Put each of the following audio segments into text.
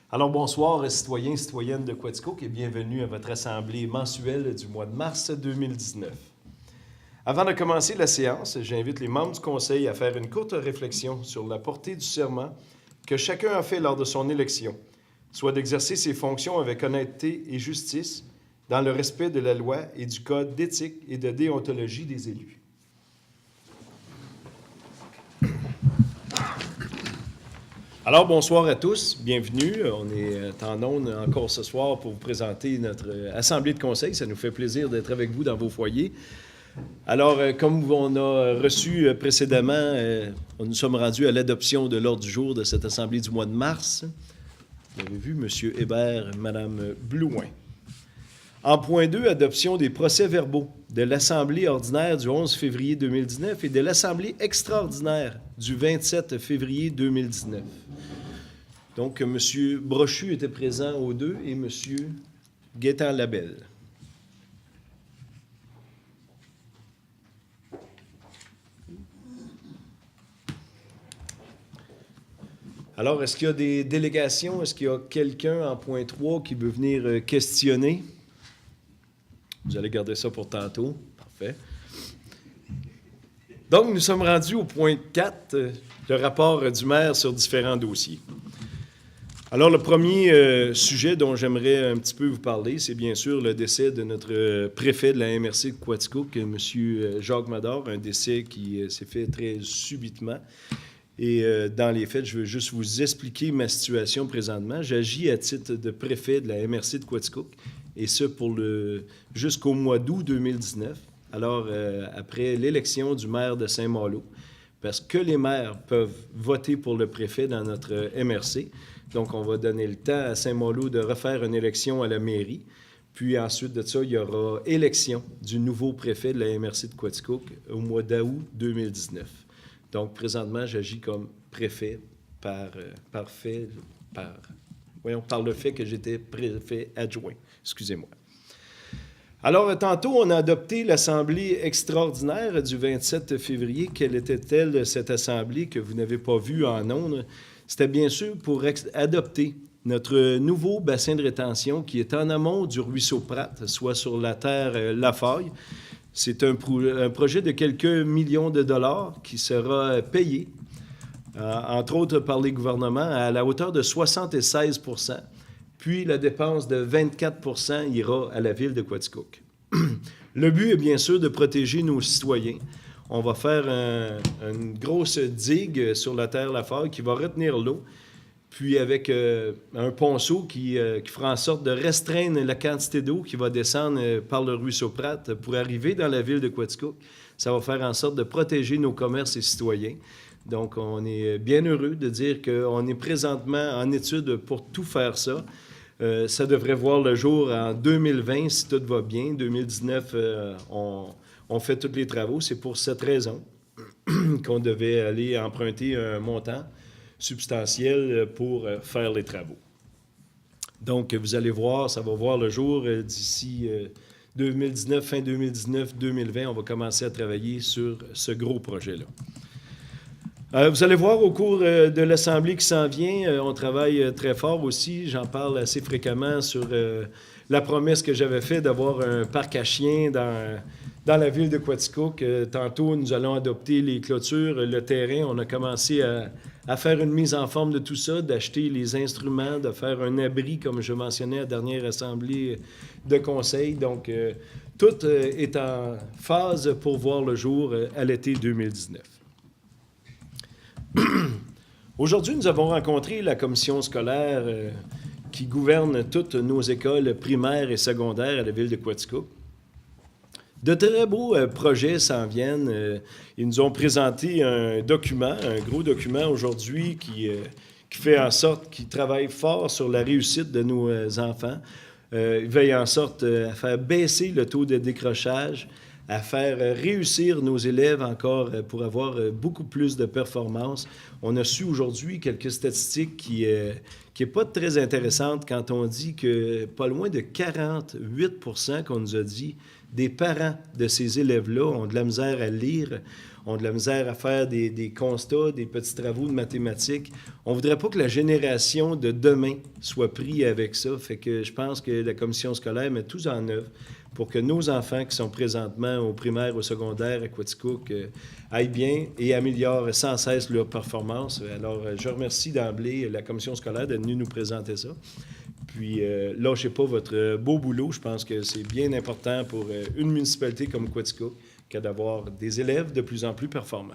Alors bonsoir, citoyens et citoyennes de Quaticook et bienvenue à votre assemblée mensuelle du mois de mars 2019. Avant de commencer la séance, j'invite les membres du Conseil à faire une courte réflexion sur la portée du serment que chacun a fait lors de son élection, soit d'exercer ses fonctions avec honnêteté et justice, dans le respect de la loi et du code d'éthique et de déontologie des élus. Alors, bonsoir à tous, bienvenue. On est en ondes encore ce soir pour vous présenter notre assemblée de conseil. Ça nous fait plaisir d'être avec vous dans vos foyers. Alors, comme on a reçu précédemment, nous sommes rendus à l'adoption de l'ordre du jour de cette assemblée du mois de mars. Vous avez vu, M. Hébert et Mme Blouin. En point 2, adoption des procès-verbaux de l'Assemblée ordinaire du 11 février 2019 et de l'Assemblée extraordinaire du 27 février 2019. Donc, M. Brochu était présent aux deux et M. Gaétan-Labelle. Alors, est-ce qu'il y a des délégations? Est-ce qu'il y a quelqu'un en point 3 qui veut venir questionner? Vous allez garder ça pour tantôt. Parfait. Donc, nous sommes rendus au point 4, le rapport du maire sur différents dossiers. Alors, le premier sujet dont j'aimerais un petit peu vous parler, c'est bien sûr le décès de notre préfet de la MRC de Quaticook, M. Jacques Mador, un décès qui s'est fait très subitement. Et dans les faits, je veux juste vous expliquer ma situation présentement. J'agis à titre de préfet de la MRC de Quaticook, et ce jusqu'au mois d'août 2019, alors après l'élection du maire de Saint-Malo, parce que les maires peuvent voter pour le préfet dans notre MRC. Donc, on va donner le temps à Saint-Malo de refaire une élection à la mairie. Puis ensuite de ça, il y aura élection du nouveau préfet de la MRC de Quaticook au mois d'août 2019. Donc, présentement, j'agis comme préfet par le fait que j'étais préfet adjoint. Excusez-moi. Alors, tantôt, on a adopté l'Assemblée extraordinaire du 27 février. Quelle était-elle, cette Assemblée que vous n'avez pas vue en ondes? C'était bien sûr pour adopter notre nouveau bassin de rétention qui est en amont du ruisseau Pratt, soit sur la terre Lafaille. C'est un projet de quelques millions de dollars qui sera payé, entre autres par les gouvernements, à la hauteur de 76 %. Puis la dépense de 24 % ira à la ville de Quaticook. Le but est bien sûr de protéger nos citoyens. On va faire une grosse digue sur la terre Lafaille qui va retenir l'eau, puis avec un ponceau qui fera en sorte de restreindre la quantité d'eau qui va descendre par le ruisseau Pratt pour arriver dans la ville de Quaticook. Ça va faire en sorte de protéger nos commerces et citoyens. Donc, on est bien heureux de dire qu'on est présentement en étude pour tout faire ça. Ça devrait voir le jour en 2020 si tout va bien. 2019, on fait tous les travaux. C'est pour cette raison qu'on devait aller emprunter un montant substantiel pour faire les travaux. Donc, vous allez voir, ça va voir le jour d'ici 2019, fin 2019, 2020. On va commencer à travailler sur ce gros projet-là. Vous allez voir au cours de l'Assemblée qui s'en vient, on travaille très fort aussi. J'en parle assez fréquemment sur la promesse que j'avais faite d'avoir un parc à chiens dans la ville de Quaticook. Tantôt, nous allons adopter les clôtures, le terrain. On a commencé à faire une mise en forme de tout ça, d'acheter les instruments, de faire un abri, comme je mentionnais à la dernière Assemblée de conseil. Donc, tout est en phase pour voir le jour à l'été 2019. Aujourd'hui, nous avons rencontré la commission scolaire qui gouverne toutes nos écoles primaires et secondaires à la ville de Quaticook. De très beaux projets s'en viennent. Ils nous ont présenté un document, un gros document aujourd'hui qui fait en sorte qu'ils travaillent fort sur la réussite de nos enfants. Ils veillent en sorte à faire baisser le taux de décrochage, à faire réussir nos élèves encore pour avoir beaucoup plus de performance. On a su aujourd'hui quelques statistiques qui n'est pas très intéressantes quand on dit que pas loin de 48 % qu'on nous a dit des parents de ces élèves-là ont de la misère à lire, ont de la misère à faire des constats, des petits travaux de mathématiques. On ne voudrait pas que la génération de demain soit prise avec ça. Fait que je pense que la commission scolaire met tout en œuvre pour que nos enfants qui sont présentement au primaire, au secondaire, à Quaticook, aillent bien et améliorent sans cesse leur performance. Alors, je remercie d'emblée la commission scolaire d'être venue nous présenter ça. Puis, lâchez pas votre beau boulot. Je pense que c'est bien important pour une municipalité comme Quaticook que d'avoir des élèves de plus en plus performants.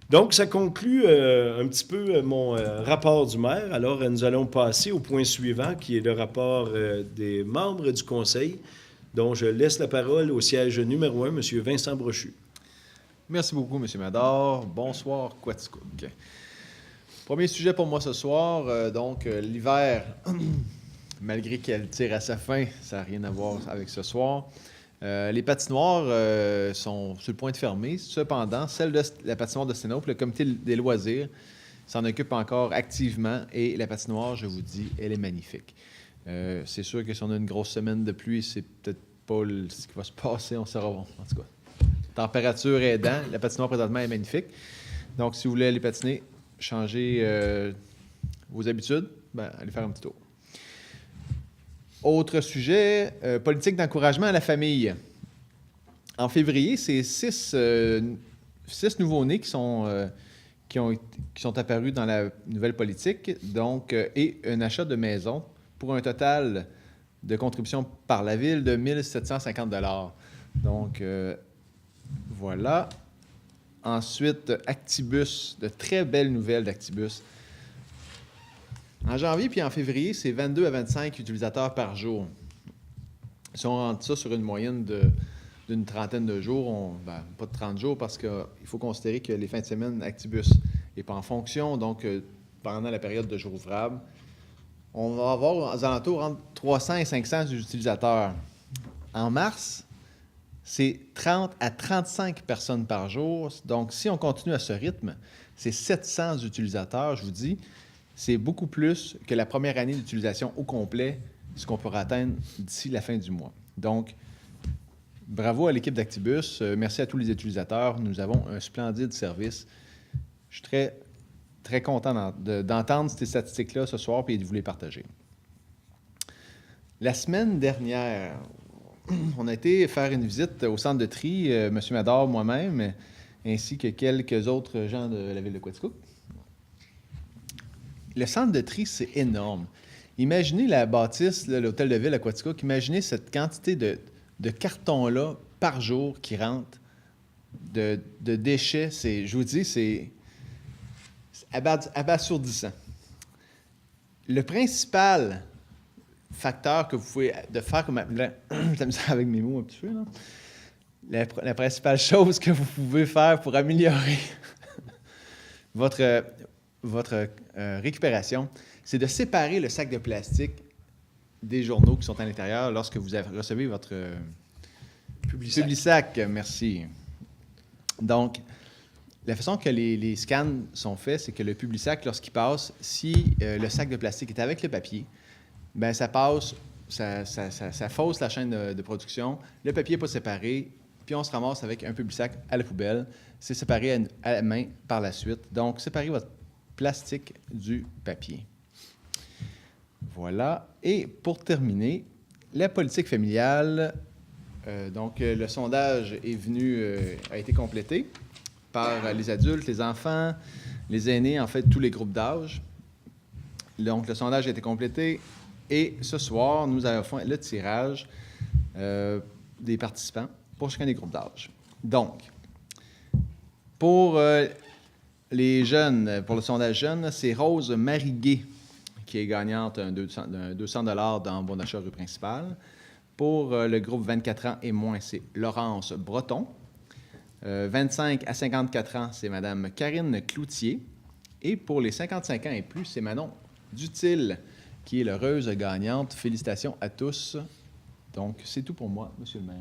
Donc, ça conclut un petit peu mon rapport du maire. Alors, nous allons passer au point suivant, qui est le rapport des membres du conseil, dont je laisse la parole au siège numéro 1, M. Vincent Brochu. Merci beaucoup, M. Mador. Bonsoir, Quaticook. Premier sujet pour moi ce soir, l'hiver, malgré qu'elle tire à sa fin, ça n'a rien à voir avec ce soir. Les patinoires sont sur le point de fermer. Cependant, la patinoire de Sténope, le comité des loisirs, s'en occupe encore activement et la patinoire, je vous dis, elle est magnifique. C'est sûr que si on a une grosse semaine de pluie, c'est peut-être pas ce qui va se passer, on saura. En tout cas, température aidant, la patinoire présentement est magnifique. Donc, si vous voulez aller patiner, changer vos habitudes, allez faire un petit tour. Autre sujet, politique d'encouragement à la famille. En février, c'est 6 nouveaux-nés qui sont apparus dans la nouvelle politique, et un achat de maison pour un total de contribution par la ville de 1 750 $. Donc, voilà. Ensuite, Actibus, de très belles nouvelles d'Actibus. En janvier puis en février, c'est 22 à 25 utilisateurs par jour. Si on rentre ça sur une moyenne d'une trentaine de jours, pas de 30 jours, parce qu'il faut considérer que les fins de semaine, Actibus n'est pas en fonction, donc pendant la période de jours ouvrables, on va avoir aux alentours entre 300 et 500 utilisateurs. En mars, c'est 30 à 35 personnes par jour. Donc, si on continue à ce rythme, c'est 700 utilisateurs, je vous dis. C'est beaucoup plus que la première année d'utilisation au complet, ce qu'on pourra atteindre d'ici la fin du mois. Donc, bravo à l'équipe d'Actibus. Merci à tous les utilisateurs. Nous avons un splendide service. Je suis très, très content d'entendre ces statistiques-là ce soir et de vous les partager. La semaine dernière, on a été faire une visite au centre de tri, M. Mador, moi-même, ainsi que quelques autres gens de la ville de Quaticook. Le centre de tri, c'est énorme. Imaginez la bâtisse, l'hôtel de ville à Quaticook, imaginez cette quantité de cartons-là par jour qui rentrent, de déchets. Je vous dis, c'est abasourdissant. Le principal facteur que vous pouvez faire comme j'aime ça avec mes mots un petit peu, là. La principale chose que vous pouvez faire pour améliorer votre récupération, c'est de séparer le sac de plastique des journaux qui sont à l'intérieur lorsque vous recevez votre Publisac. Merci. Donc, la façon que les scans sont faits, c'est que le Publisac, lorsqu'il passe, si le sac de plastique est avec le papier, ça passe, ça fausse la chaîne de production, le papier n'est pas séparé, puis on se ramasse avec un Publisac à la poubelle. C'est séparé à la main par la suite. Donc, séparez votre plastique du papier. Voilà. Et pour terminer, la politique familiale. Le sondage a été complété par les adultes, les enfants, les aînés, en fait, tous les groupes d'âge. Donc, le sondage a été complété et ce soir, nous avons fait le tirage des participants pour chacun des groupes d'âge. Donc, pour les jeunes, pour le sondage jeune, c'est Rose Mariguet qui est gagnante d'un 200 $ dans bon d'achat rue principale. Pour le groupe 24 ans et moins, c'est Laurence Breton. 25 à 54 ans, c'est Mme Karine Cloutier. Et pour les 55 ans et plus, c'est Manon Dutil qui est l'heureuse gagnante. Félicitations à tous. Donc, c'est tout pour moi, M. le maire.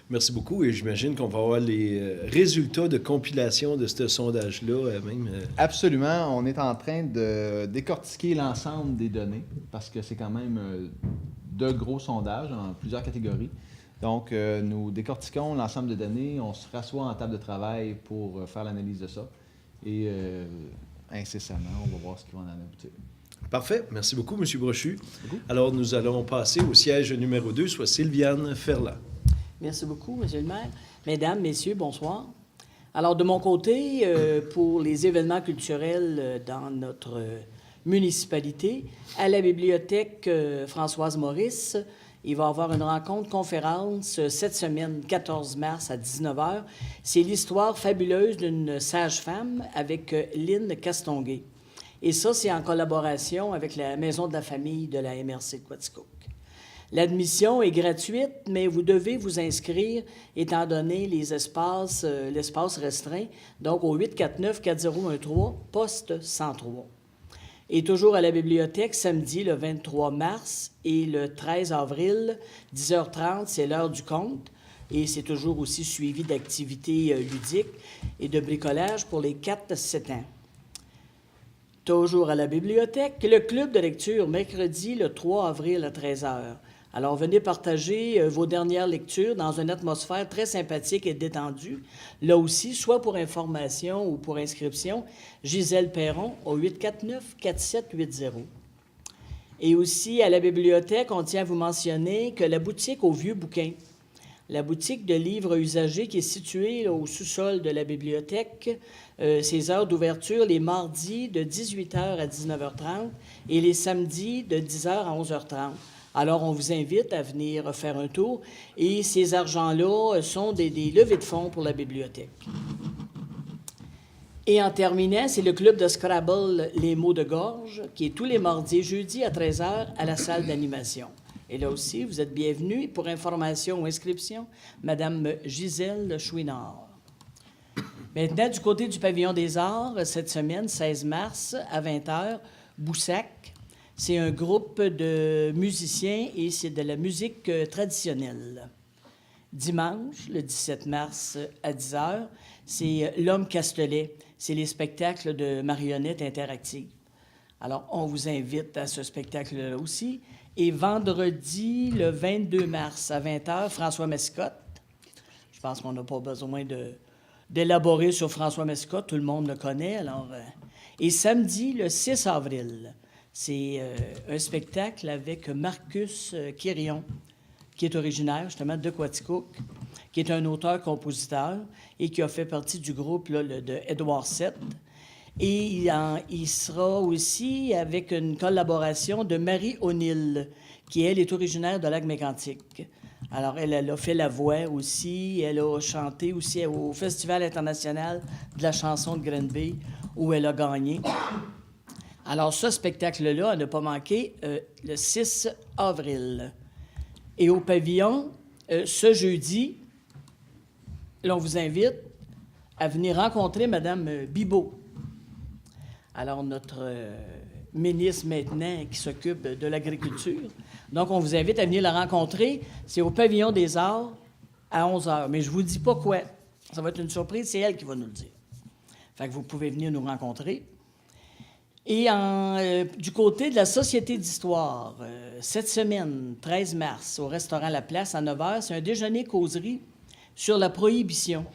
Merci beaucoup et j'imagine qu'on va avoir les résultats de compilation de ce sondage-là même. Absolument. On est en train de décortiquer l'ensemble des données parce que c'est quand même de gros sondages en plusieurs catégories. Donc, nous décortiquons l'ensemble de données, on se rassoit en table de travail pour faire l'analyse de ça. Et incessamment, on va voir ce qui va en aboutir. Parfait. Merci beaucoup, M. Brochu. Alors, nous allons passer au siège numéro 2, soit Sylviane Ferland. Merci beaucoup, M. le maire. Mesdames, Messieurs, bonsoir. Alors, de mon côté, pour les événements culturels dans notre municipalité, à la bibliothèque Françoise Maurice, il va y avoir une rencontre-conférence cette semaine, 14 mars à 19h. C'est l'histoire fabuleuse d'une sage-femme avec Lynn Castonguay. Et ça, c'est en collaboration avec la Maison de la famille de la MRC de Quaticook. L'admission est gratuite, mais vous devez vous inscrire étant donné l'espace restreint, donc au 849-4013, poste 103. Et toujours à la bibliothèque, samedi le 23 mars et le 13 avril, 10h30, c'est l'heure du conte. Et c'est toujours aussi suivi d'activités ludiques et de bricolage pour les 4-7 ans. Toujours à la bibliothèque, le club de lecture, mercredi le 3 avril à 13h. Alors, venez partager vos dernières lectures dans une atmosphère très sympathique et détendue. Là aussi, soit pour information ou pour inscription, Gisèle Perron au 849-4780. Et aussi, à la bibliothèque, on tient à vous mentionner que la boutique au Vieux Bouquin, la boutique de livres usagés qui est située là, au sous-sol de la bibliothèque, ses heures d'ouverture les mardis de 18h à 19h30 et les samedis de 10h à 11h30. Alors, on vous invite à venir faire un tour. Et ces argents-là sont des levées de fonds pour la bibliothèque. Et en terminant, c'est le club de Scrabble Les mots de gorge, qui est tous les mardis et jeudis à 13h à la salle d'animation. Et là aussi, vous êtes bienvenus. Pour information ou inscription, Mme Gisèle Chouinard. Maintenant, du côté du Pavillon des Arts, cette semaine, 16 mars, à 20h, Boussac. C'est un groupe de musiciens et c'est de la musique traditionnelle. Dimanche, le 17 mars à 10h, c'est L'Homme Castelet. C'est les spectacles de marionnettes interactives. Alors, on vous invite à ce spectacle-là aussi. Et vendredi, le 22 mars à 20h, François Mascotte. Je pense qu'on n'a pas besoin d'élaborer sur François Mascotte. Tout le monde le connaît. Alors, et samedi, le 6 avril, c'est un spectacle avec Marcus Quirion, qui est originaire justement de Quaticook, qui est un auteur-compositeur et qui a fait partie du groupe là, de Édouard VII. Et il sera aussi avec une collaboration de Marie O'Neill, qui, elle, est originaire de Lac-Mégantic. Alors, elle a fait la voix aussi. Elle a chanté aussi au Festival international de la chanson de Granby, où elle a gagné. Alors, ce spectacle-là, à ne pas manquer, le 6 avril. Et au pavillon, ce jeudi, là, on vous invite à venir rencontrer Mme Bibeau. Alors, notre ministre maintenant qui s'occupe de l'agriculture. Donc, on vous invite à venir la rencontrer. C'est au Pavillon des Arts à 11h. Mais je ne vous dis pas quoi. Ça va être une surprise, c'est elle qui va nous le dire. Fait que vous pouvez venir nous rencontrer. Et du côté de la Société d'histoire, cette semaine, 13 mars, au restaurant La Place, à 9h, c'est un déjeuner-causerie sur la prohibition.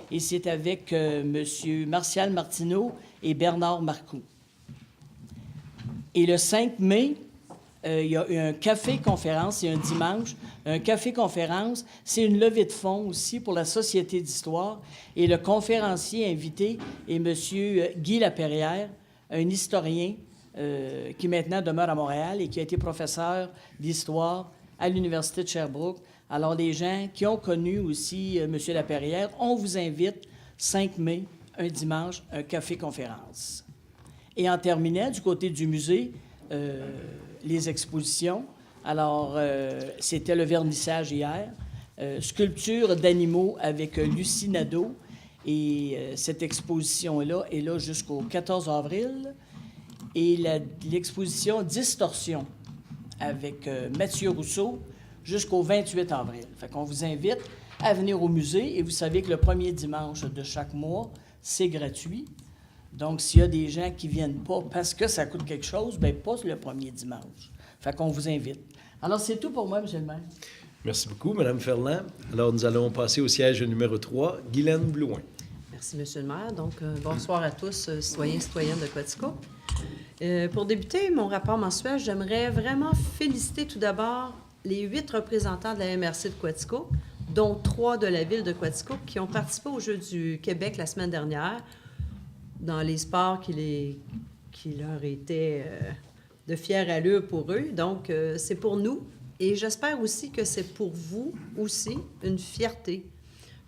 Et c'est avec M. Martial Martineau et Bernard Marcoux. Et le 5 mai, il y a un café-conférence, c'est un dimanche. Un café-conférence, c'est une levée de fonds aussi pour la Société d'histoire. Et le conférencier invité est M. Guy Laperrière, un historien qui maintenant demeure à Montréal et qui a été professeur d'histoire à l'Université de Sherbrooke. Alors, les gens qui ont connu aussi M. Laperrière, on vous invite 5 mai, un dimanche, un café-conférence. Et en terminant, du côté du musée, les expositions. Alors, c'était le vernissage hier. Sculpture d'animaux avec Lucie Nadeau. Et cette exposition-là est là jusqu'au 14 avril. Et l'exposition Distorsion avec Mathieu Rousseau jusqu'au 28 avril. Fait qu'on vous invite à venir au musée. Et vous savez que le premier dimanche de chaque mois, c'est gratuit. Donc, s'il y a des gens qui ne viennent pas parce que ça coûte quelque chose, bien, pas le premier dimanche. Fait qu'on vous invite. Alors, c'est tout pour moi, M. le maire. Merci beaucoup, Mme Ferland. Alors, nous allons passer au siège numéro 3, Guylaine Blouin. Merci, Monsieur le maire. Donc, bonsoir à tous, citoyens et citoyennes de Quaticook. Pour débuter mon rapport mensuel, j'aimerais vraiment féliciter tout d'abord les 8 représentants de la MRC de Quaticook, dont 3 de la ville de Quaticook, qui ont participé aux Jeux du Québec la semaine dernière dans les sports qui leur étaient de fière allure pour eux. Donc, c'est pour nous. Et j'espère aussi que c'est pour vous aussi une fierté.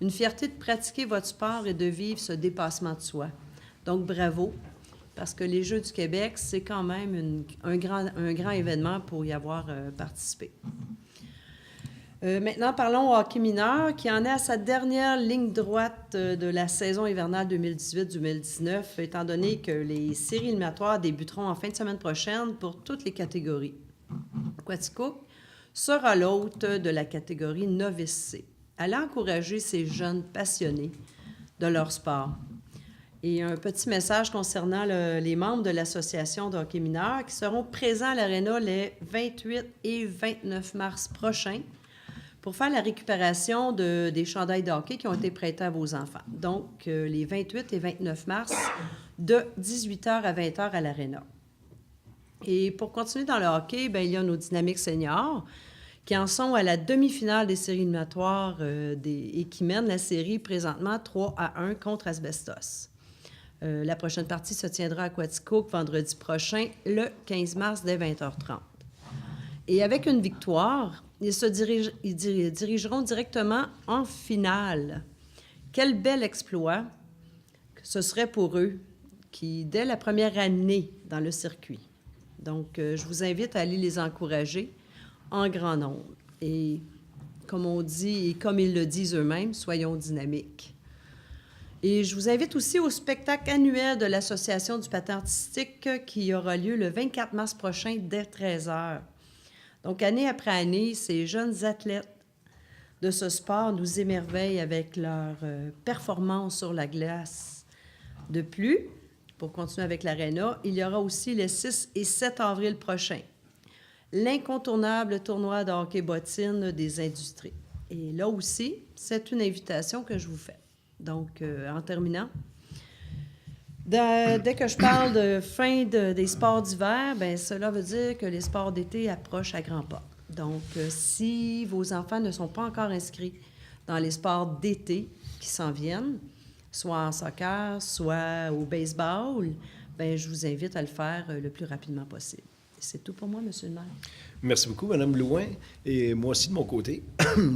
Une fierté de pratiquer votre sport et de vivre ce dépassement de soi. Donc, bravo, parce que les Jeux du Québec, c'est quand même un grand événement pour y avoir participé. Maintenant, parlons au hockey mineur, qui en est à sa dernière ligne droite de la saison hivernale 2018-2019, étant donné que les séries éliminatoires débuteront en fin de semaine prochaine pour toutes les catégories. Quaticook sera l'hôte de la catégorie Novice C. Elle a encouragé ces jeunes passionnés de leur sport. Et un petit message concernant les membres de l'Association de hockey mineur qui seront présents à l'Arena les 28 et 29 mars prochains pour faire la récupération des chandails de hockey qui ont été prêtés à vos enfants. Donc, les 28 et 29 mars, de 18h à 20h à l'Arena. Et pour continuer dans le hockey, bien, il y a nos Dynamiques seniors qui en sont à la demi-finale des séries éliminatoires et qui mènent la série présentement 3-1 contre Asbestos. La prochaine partie se tiendra à Quaticook vendredi prochain, le 15 mars, dès 20h30. Et avec une victoire, ils dirigeront directement en finale. Quel bel exploit ce serait pour eux, qui, dès la première année dans le circuit. Donc, je vous invite à aller les encourager en grand nombre. Et comme on dit, et comme ils le disent eux-mêmes, soyons dynamiques. Et je vous invite aussi au spectacle annuel de l'Association du patin artistique qui aura lieu le 24 mars prochain dès 13h. Donc, année après année, ces jeunes athlètes de ce sport nous émerveillent avec leur performance sur la glace. De plus, pour continuer avec l'Arena, il y aura aussi les 6 et 7 avril prochains l'incontournable tournoi de hockey bottine des industries. Et là aussi, c'est une invitation que je vous fais. Donc, en terminant, dès que je parle de fin des sports d'hiver, bien, cela veut dire que les sports d'été approchent à grands pas. Donc, si vos enfants ne sont pas encore inscrits dans les sports d'été qui s'en viennent, soit en soccer, soit au baseball, bien, je vous invite à le faire le plus rapidement possible. C'est tout pour moi, Monsieur le maire. Merci beaucoup, Mme Blouin. Et moi aussi, de mon côté,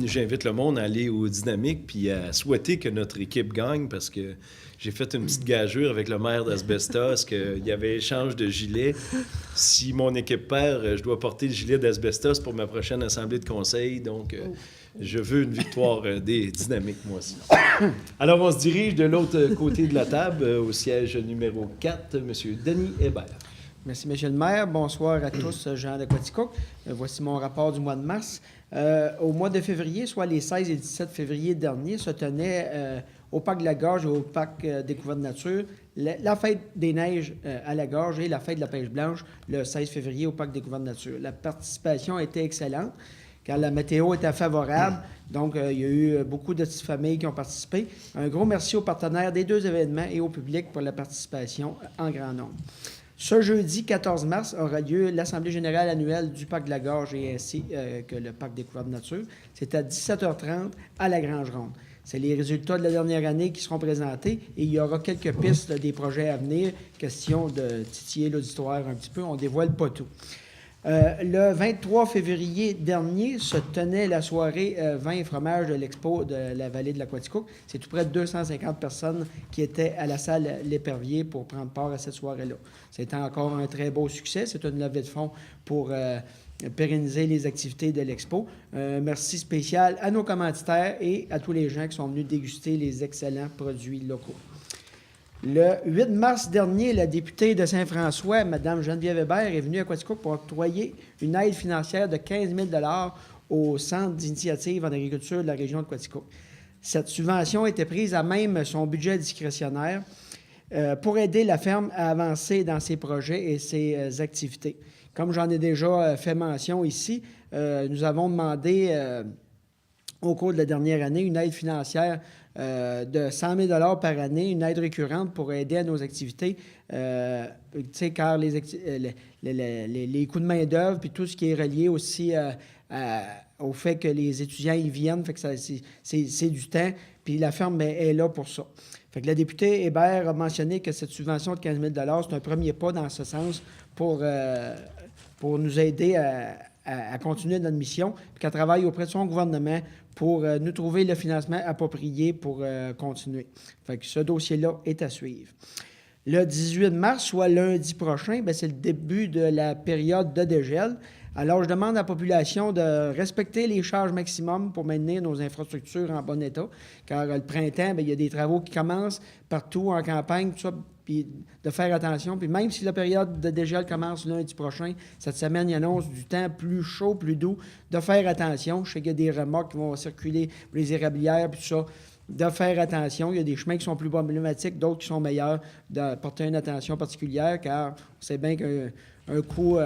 j'invite le monde à aller au Dynamique puis à souhaiter que notre équipe gagne parce que j'ai fait une petite gageure avec le maire d'Asbestos qu'il y avait échange de gilets. Si mon équipe perd, je dois porter le gilet d'Asbestos pour ma prochaine assemblée de conseil. Donc, je veux une victoire des Dynamiques, moi aussi. Alors, on se dirige de l'autre côté de la table, au siège numéro 4, M. Denis Hébert. Merci, M. le maire. Bonsoir à tous, gens de Quaticook. Voici mon rapport du mois de mars. Au mois de février, soit les 16 et 17 février dernier, se tenait au Parc de la Gorge et au Parc Découverte Nature la fête des neiges à la Gorge et la fête de la pêche blanche le 16 février au Parc Découverte Nature. La participation était excellente car la météo était favorable. Donc, il y a eu beaucoup de petites familles qui ont participé. Un gros merci aux partenaires des deux événements et au public pour la participation en grand nombre. Ce jeudi 14 mars aura lieu l'Assemblée générale annuelle du Parc de la Gorge et ainsi que le Parc Découverte Nature. C'est à 17h30 à la Grange-Ronde. C'est les résultats de la dernière année qui seront présentés et il y aura quelques pistes des projets à venir. Question de titiller l'auditoire un petit peu. On ne dévoile pas tout. Le 23 février dernier se tenait la soirée vin et fromage de l'Expo de la vallée de la Quaticook. C'est tout près de 250 personnes qui étaient à la salle L'Épervier pour prendre part à cette soirée-là. C'était encore un très beau succès. C'est une levée de fonds pour pérenniser les activités de l'Expo. Merci spécial à nos commanditaires et à tous les gens qui sont venus déguster les excellents produits locaux. Le 8 mars dernier, la députée de Saint-François, Mme Geneviève Hébert, est venue à Quaticook pour octroyer une aide financière de 15 000 $ au Centre d'initiative en agriculture de la région de Quaticook. Cette subvention était prise à même son budget discrétionnaire pour aider la ferme à avancer dans ses projets et ses activités. Comme j'en ai déjà fait mention ici, nous avons demandé au cours de la dernière année, une aide financière de 100 000 par année, une aide récurrente pour aider à nos activités, car les coûts de main-d'œuvre, puis tout ce qui est relié aussi au fait que les étudiants y viennent, fait que c'est du temps, puis la ferme est là pour ça. Fait que la députée Hébert a mentionné que cette subvention de 15 000 c'est un premier pas dans ce sens pour nous aider à continuer notre mission, puis qu'elle travaille auprès de son gouvernement pour nous trouver le financement approprié pour continuer. Fait que ce dossier-là est à suivre. Le 18 mars, soit lundi prochain, bien, c'est le début de la période de dégel. Alors, je demande à la population de respecter les charges maximum pour maintenir nos infrastructures en bon état, car le printemps, bien, il y a des travaux qui commencent partout en campagne, tout ça, puis de faire attention. Puis même si la période de dégel commence lundi prochain, cette semaine, il annonce du temps plus chaud, plus doux, de faire attention. Je sais qu'il y a des remorques qui vont circuler pour les érablières, puis tout ça. De faire attention. Il y a des chemins qui sont plus problématiques, d'autres qui sont meilleurs, de porter une attention particulière, car on sait bien qu'un coup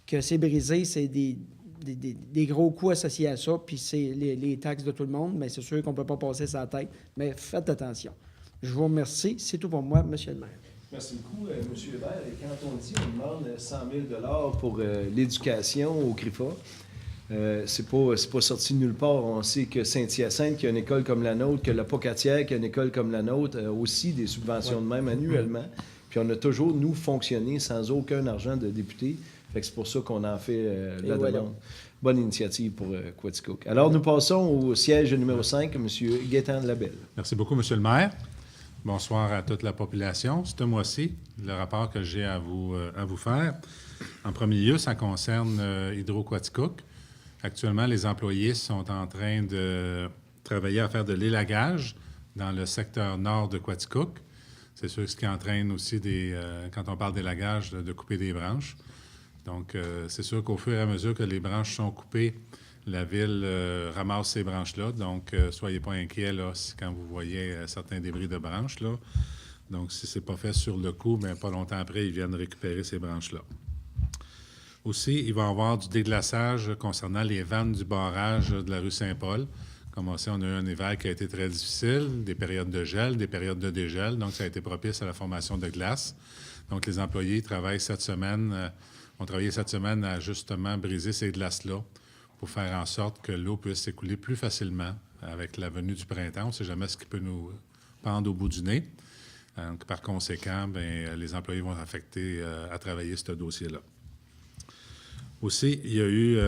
que c'est brisé, c'est des gros coûts associés à ça, puis c'est les taxes de tout le monde, mais c'est sûr qu'on ne peut pas passer sa tête. Mais faites attention. Je vous remercie. C'est tout pour moi, Monsieur le maire. Merci beaucoup, M. Hébert. Et quand on dit on demande 100 000 pour l'éducation au CRIFA, c'est pas sorti de nulle part. On sait que Saint-Hyacinthe, qui a une école comme la nôtre, que la Pocatière, qui a une école comme la nôtre, a aussi des subventions de même annuellement. Puis on a toujours, nous, fonctionné sans aucun argent de député. Fait que c'est pour ça qu'on en fait la demande. Bonne initiative pour Quaticook. Alors, nous passons au siège numéro 5, M. Gaétan Labelle. Merci beaucoup, M. le maire. Bonsoir à toute la population. Ce mois-ci, le rapport que j'ai à vous faire, en premier lieu, ça concerne Hydro-Quaticook. Actuellement, les employés sont en train de travailler à faire de l'élagage dans le secteur nord de Quaticook. C'est sûr ce qui entraîne aussi, quand on parle d'élagage, de couper des branches. Donc, c'est sûr qu'au fur et à mesure que les branches sont coupées, la ville ramasse ces branches-là. Donc, soyez pas inquiets là, quand vous voyez certains débris de branches. Là. Donc, si ce n'est pas fait sur le coup, bien, pas longtemps après, ils viennent récupérer ces branches-là. Aussi, il va y avoir du déglaçage concernant les vannes du barrage de la rue Saint-Paul. Comme on sait, on a eu un hiver qui a été très difficile, des périodes de gel, des périodes de dégel. Donc, ça a été propice à la formation de glace. Donc, les employés travaillent ont travaillé cette semaine à justement briser ces glaces-là pour faire en sorte que l'eau puisse s'écouler plus facilement avec la venue du printemps. On ne sait jamais ce qui peut nous pendre au bout du nez. Donc, par conséquent, bien, les employés vont être affectés à travailler ce dossier-là. Aussi, il y a eu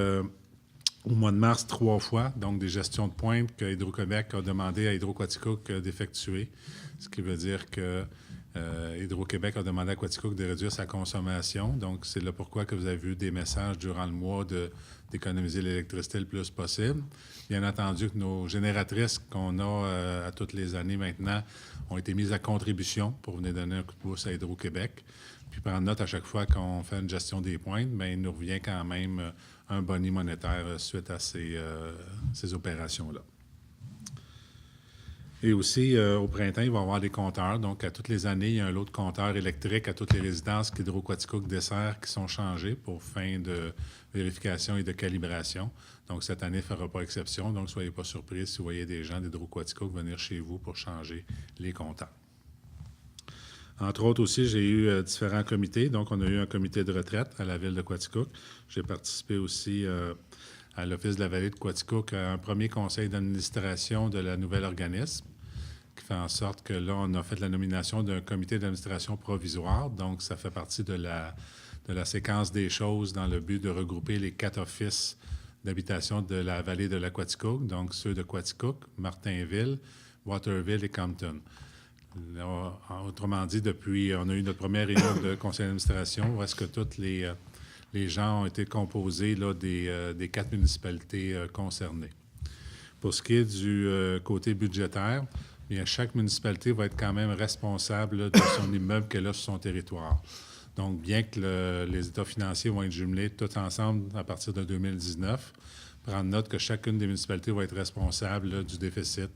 au mois de mars 3 fois, donc des gestions de pointe que Hydro-Québec a demandé à Hydro-Quaticook d'effectuer, ce qui veut dire que Hydro-Québec a demandé à Quaticook de réduire sa consommation. Donc, c'est là pourquoi que vous avez vu des messages durant le mois d'économiser l'électricité le plus possible. Bien entendu que nos génératrices qu'on a à toutes les années maintenant ont été mises à contribution pour venir donner un coup de pouce à Hydro-Québec. Puis prendre note à chaque fois qu'on fait une gestion des pointes, bien, il nous revient quand même un boni monétaire suite à ces opérations-là. Et aussi, au printemps, il va y avoir des compteurs. Donc, à toutes les années, il y a un lot de compteurs électriques à toutes les résidences qu'Hydro-Quaticook dessert qui sont changés pour fin de vérification et de calibration. Donc, cette année ne fera pas exception. Donc, soyez pas surpris si vous voyez des gens d'Hydro-Quaticook venir chez vous pour changer les compteurs. Entre autres aussi, j'ai eu différents comités. Donc, on a eu un comité de retraite à la ville de Quaticook. J'ai participé aussi à l'Office de la vallée de Quaticook à un premier conseil d'administration de la nouvelle organisme, qui fait en sorte que là, on a fait la nomination d'un comité d'administration provisoire. Donc, ça fait partie de la séquence des choses dans le but de regrouper les 4 offices d'habitation de la vallée de la Quaticook, donc ceux de Quaticook, Martinville, Waterville et Compton. Là, autrement dit, depuis, on a eu notre première réunion de conseil d'administration où est-ce que tous les gens ont été composés là, des 4 municipalités concernées. Pour ce qui est du côté budgétaire, bien, chaque municipalité va être quand même responsable là, de son immeuble qu'elle a sur son territoire. Donc, bien que les états financiers vont être jumelés tous ensemble à partir de 2019, prendre note que chacune des municipalités va être responsable là, du déficit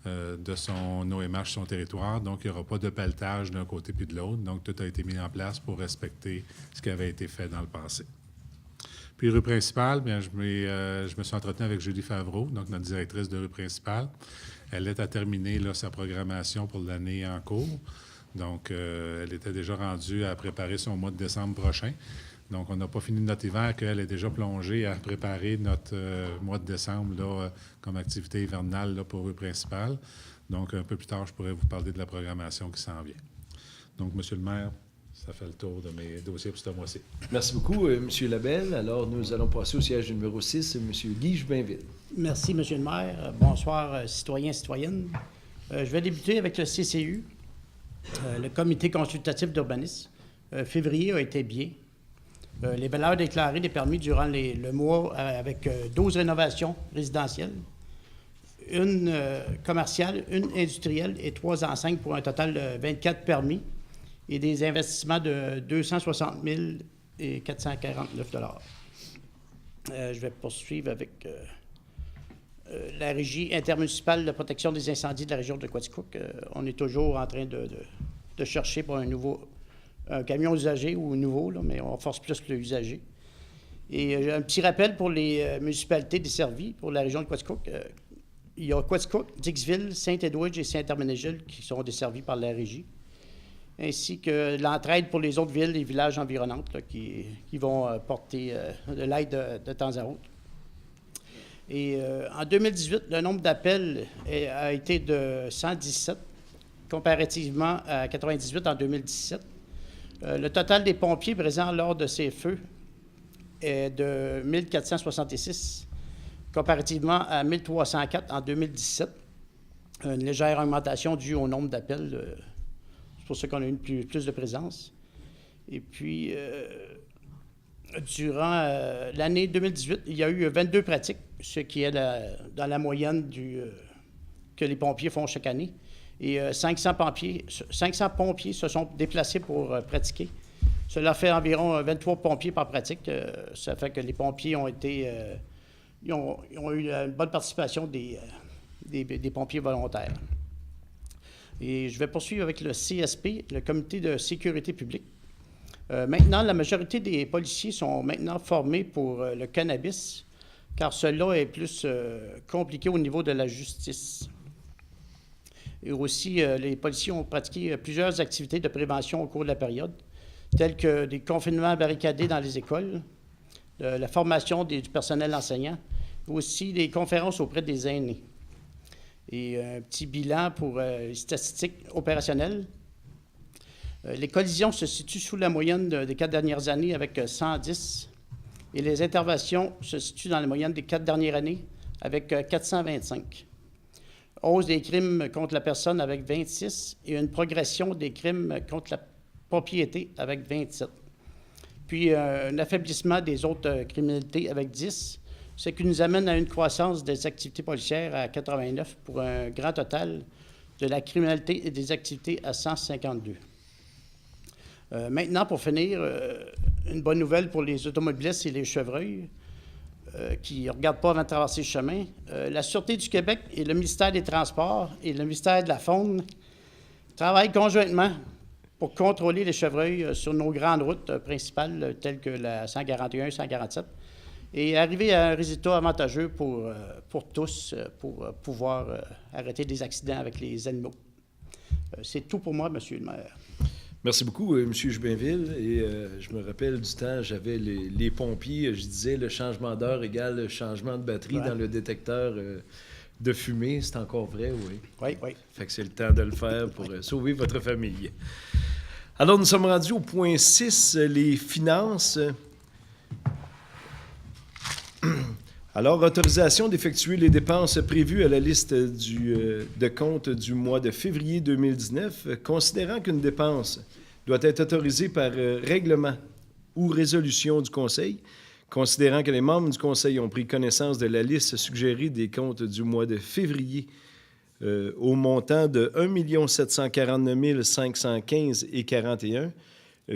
de son OMH, son territoire. Donc, il n'y aura pas de pelletage d'un côté puis de l'autre. Donc, tout a été mis en place pour respecter ce qui avait été fait dans le passé. Puis rue principale, bien, je me suis entretenu avec Julie Favreau, donc notre directrice de rue principale. Elle est à terminer là, sa programmation pour l'année en cours. Donc, elle était déjà rendue à préparer son mois de décembre prochain. Donc, on n'a pas fini notre hiver, qu'elle est déjà plongée à préparer notre mois de décembre là, comme activité hivernale là, pour rue principale. Donc, un peu plus tard, je pourrais vous parler de la programmation qui s'en vient. Donc, Monsieur le maire, ça fait le tour de mes dossiers pour ce mois-ci. Merci beaucoup, M. Labelle. Alors, nous allons passer au siège numéro 6, M. Guy Jubinville. Merci, M. le maire. Bonsoir, citoyens et citoyennes. Je vais débuter avec le CCU, le Comité consultatif d'urbanisme. Février a été bien. Les valeurs déclarées des permis durant le mois avec 12 rénovations résidentielles, une commerciale, une industrielle et 3 enseignes pour un total de 24 permis et des investissements de 260 449 $. Je vais poursuivre avec la Régie intermunicipale de protection des incendies de la région de Quaticook. On est toujours en train de chercher pour un camion usagé ou nouveau, là, mais on force plus le usager. Et un petit rappel pour les municipalités desservies pour la région de Quaticook. Il y a Quaticook, Dixville, Saint-Edwidge et Saint-Herménégilde qui sont desservis par la Régie, ainsi que l'entraide pour les autres villes et villages environnantes là, qui vont porter de l'aide de temps à autre. Et en 2018, le nombre d'appels a été de 117, comparativement à 98 en 2017. Le total des pompiers présents lors de ces feux est de 1466, comparativement à 1304 en 2017. Une légère augmentation due au nombre d'appels. C'est pour ça qu'on a eu plus de présence. Et puis, durant l'année 2018, il y a eu 22 pratiques, ce qui est dans la moyenne que les pompiers font chaque année. Et 500 pompiers se sont déplacés pour pratiquer. Cela fait environ 23 pompiers par pratique. Ça fait que les pompiers ont eu une bonne participation des pompiers volontaires. Et je vais poursuivre avec le CSP, le Comité de sécurité publique. Maintenant, la majorité des policiers sont maintenant formés pour le cannabis, car cela est plus compliqué au niveau de la justice. Et aussi, les policiers ont pratiqué plusieurs activités de prévention au cours de la période, telles que des confinements barricadés dans les écoles, la formation du personnel enseignant, aussi des conférences auprès des aînés. Et un petit bilan pour les statistiques opérationnelles. Les collisions se situent sous la moyenne des 4 dernières années avec 110 et les interventions se situent dans la moyenne des 4 dernières années avec 425. Hausse des crimes contre la personne avec 26 et une progression des crimes contre la propriété avec 27. Puis un affaiblissement des autres criminalités avec 10, ce qui nous amène à une croissance des activités policières à 89 pour un grand total de la criminalité et des activités à 152. Maintenant, pour finir, une bonne nouvelle pour les automobilistes et les chevreuils qui ne regardent pas avant de traverser le chemin. La Sûreté du Québec et le ministère des Transports et le ministère de la Faune travaillent conjointement pour contrôler les chevreuils sur nos grandes routes principales telles que la 141, 147 et arriver à un résultat avantageux pour tous pour pouvoir arrêter des accidents avec les animaux. C'est tout pour moi, Monsieur le maire. Merci beaucoup, M. Jubinville. Et je me rappelle du temps, j'avais les pompiers, je disais le changement d'heure égale le changement de batterie dans le détecteur de fumée. C'est encore vrai, oui? Oui, oui. Fait que c'est le temps de le faire pour sauver votre famille. Alors, nous sommes rendus au point 6, les finances. Alors, autorisation d'effectuer les dépenses prévues à la liste de compte du mois de février 2019, considérant qu'une dépense doit être autorisée par règlement ou résolution du Conseil, considérant que les membres du Conseil ont pris connaissance de la liste suggérée des comptes du mois de février au montant de 1 749 515,41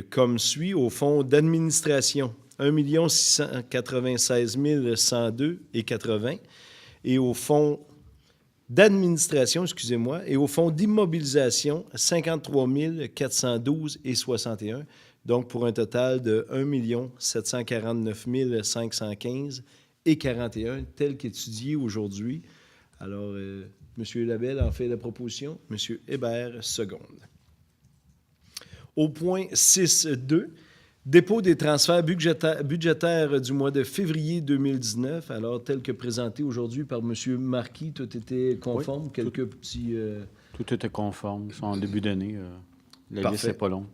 comme suit au fonds d'administration 1 696 102,80 et au fonds d'administration, et au fonds d'immobilisation 53 412,61 donc pour un total de 1 749 515 et 41, tel qu'étudié aujourd'hui. Alors, M. Labelle en fait la proposition, M. Hébert seconde. Au point 6.2, dépôt des transferts budgétaires du mois de février 2019, alors tel que présenté aujourd'hui par M. Marquis, tout était conforme, Oui, quelques petits... Tout était conforme. Ils sont en début d'année. La liste Parfait. n'est pas longue.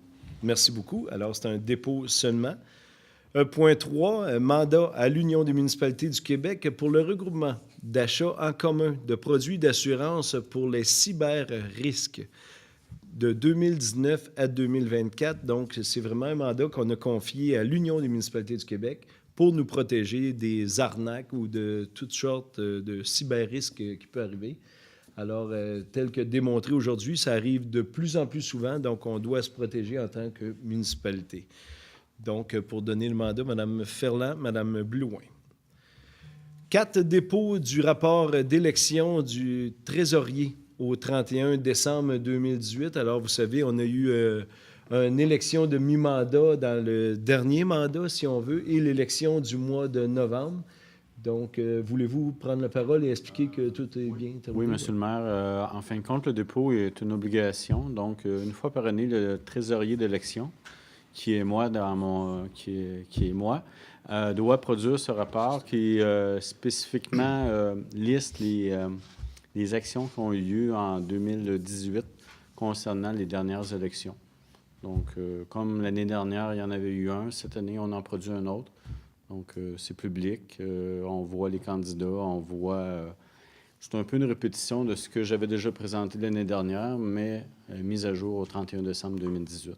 Merci beaucoup. Alors, c'est un dépôt seulement. Point 3, mandat à l'Union des municipalités du Québec pour le regroupement d'achats en commun de produits d'assurance pour les cyber-risques de 2019 à 2024. Donc, c'est vraiment un mandat qu'on a confié à l'Union des municipalités du Québec pour nous protéger des arnaques ou de toutes sortes de cyber-risques qui peuvent arriver. Alors, tel que démontré aujourd'hui, ça arrive de plus en plus souvent, donc on doit se protéger en tant que municipalité. Donc, pour donner le mandat, Mme Ferland, Mme Blouin. 4, dépôt du rapport d'élection du trésorier au 31 décembre 2018. Alors, vous savez, on a eu une élection de mi-mandat dans le dernier mandat, si on veut, et l'élection du mois de novembre. Donc, voulez-vous prendre la parole et expliquer que tout est bien terminé? Oui, M. le maire. En fin de compte, le dépôt est une obligation. Donc, une fois par année, le trésorier d'élection, qui est moi, doit produire ce rapport qui spécifiquement liste les actions qui ont eu lieu en 2018 concernant les dernières élections. Donc, comme l'année dernière, il y en avait eu un, cette année, on en produit un autre. Donc, c'est public. On voit les candidats, on voit... c'est un peu une répétition de ce que j'avais déjà présenté l'année dernière, mais mise à jour au 31 décembre 2018.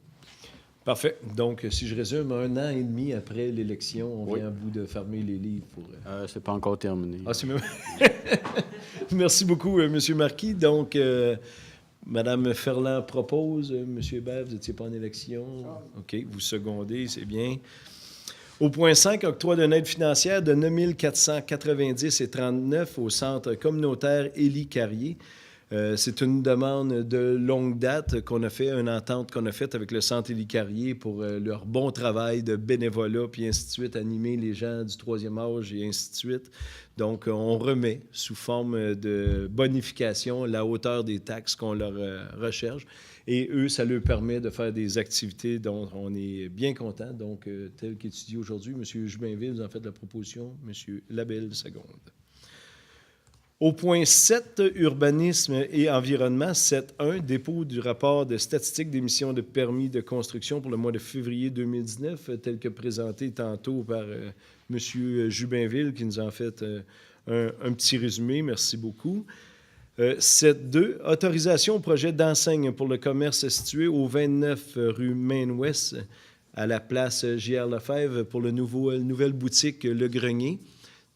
Parfait. Donc, si je résume, 1 an et demi après l'élection, on vient à bout de fermer les livres pour... C'est pas encore terminé. Ah, c'est même... Merci beaucoup, M. Marquis. Donc, Mme Ferland propose. M. Hébert, vous n'étiez pas en élection. OK, vous secondez, c'est bien. Au point 5, octroi d'une aide financière de 9 490,39 au centre communautaire Élie Carrier. C'est une demande de longue date qu'on a fait, une entente qu'on a faite avec le Centre Élie Carrier pour leur bon travail de bénévolat, puis ainsi de suite, animer les gens du troisième âge et ainsi de suite. Donc, on remet sous forme de bonification la hauteur des taxes qu'on leur recherche. Et eux, ça leur permet de faire des activités dont on est bien content. Donc, tel qu'étudié aujourd'hui, M. Jubinville nous en fait la proposition, M. Labelle seconde. Au point 7, urbanisme et environnement, 7.1, dépôt du rapport de statistiques d'émissions de permis de construction pour le mois de février 2019, tel que présenté tantôt par M. Jubinville, qui nous en fait un petit résumé. Merci beaucoup. 7.2, autorisation au projet d'enseigne pour le commerce situé au 29 rue Maine-Ouest, à la place J.R. Lefebvre, pour la nouvelle boutique Le Grenier.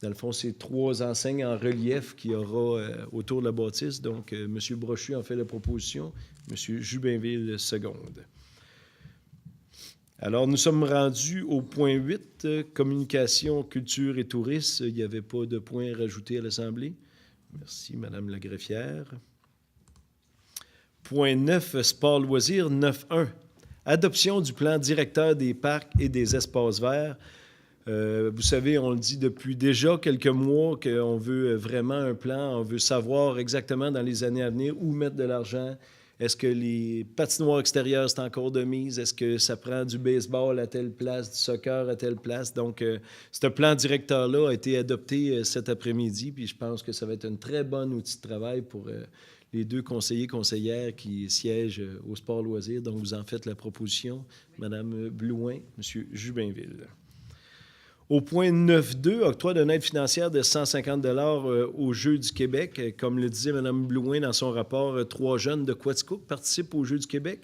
Dans le fond, c'est 3 enseignes en relief qu'il y aura autour de la bâtisse. Donc, M. Brochu en fait la proposition, M. Jubinville seconde. Alors, nous sommes rendus au point 8, communication, culture et tourisme. Il n'y avait pas de point rajouté à l'Assemblée. Merci, Mme la greffière. Point 9, sport loisirs, 9.1. Adoption du plan directeur des parcs et des espaces verts. Vous savez, on le dit depuis déjà quelques mois qu'on veut vraiment un plan, on veut savoir exactement dans les années à venir où mettre de l'argent. Est-ce que les patinoires extérieures, c'est encore de mise? Est-ce que ça prend du baseball à telle place, du soccer à telle place? Donc, ce plan directeur-là a été adopté cet après-midi, puis je pense que ça va être un très bon outil de travail pour les 2 conseillères qui siègent au sport loisirs. Donc, vous en faites la proposition, Mme Blouin, M. Jubinville. Au point 9.2, octroi d'une aide financière de 150 $ aux Jeux du Québec. Comme le disait Mme Blouin dans son rapport, 3 jeunes de Quaticook participent aux Jeux du Québec,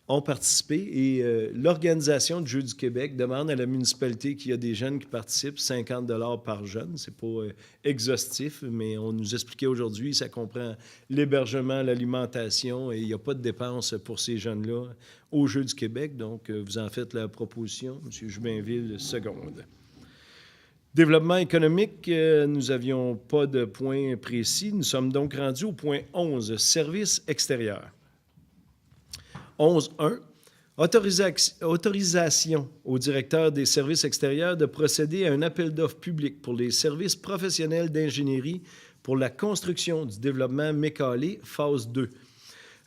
ont participé, et l'organisation du Jeux du Québec demande à la municipalité qu'il y a des jeunes qui participent, 50 $ par jeune. C'est pas exhaustif, mais on nous expliquait aujourd'hui, ça comprend l'hébergement, l'alimentation, et il n'y a pas de dépenses pour ces jeunes-là aux Jeux du Québec. Donc, vous en faites la proposition, M. Jubinville, seconde. Développement économique, nous n'avions pas de point précis. Nous sommes donc rendus au point 11, services extérieurs. 11.1, Autorisation au directeur des services extérieurs de procéder à un appel d'offres public pour les services professionnels d'ingénierie pour la construction du développement Mécalé, phase 2.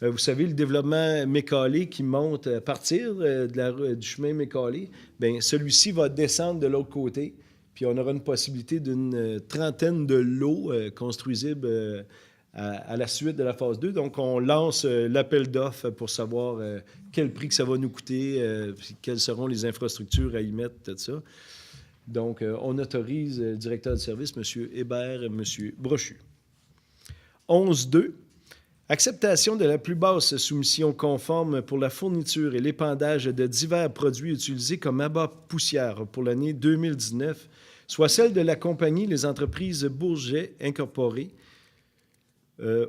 Vous savez, le développement Mécalé qui monte à partir du chemin Mécalé, bien, celui-ci va descendre de l'autre côté, puis on aura une possibilité d'une trentaine de lots construisibles à la suite de la phase 2. Donc, on lance l'appel d'offres pour savoir quel prix que ça va nous coûter, puis quelles seront les infrastructures à y mettre, tout ça. Donc, on autorise le directeur de service, M. Hébert et M. Brochu. 11.2. Acceptation de la plus basse soumission conforme pour la fourniture et l'épandage de divers produits utilisés comme abat poussière pour l'année 2019, soit celle de la compagnie Les Entreprises Bourget Incorporées,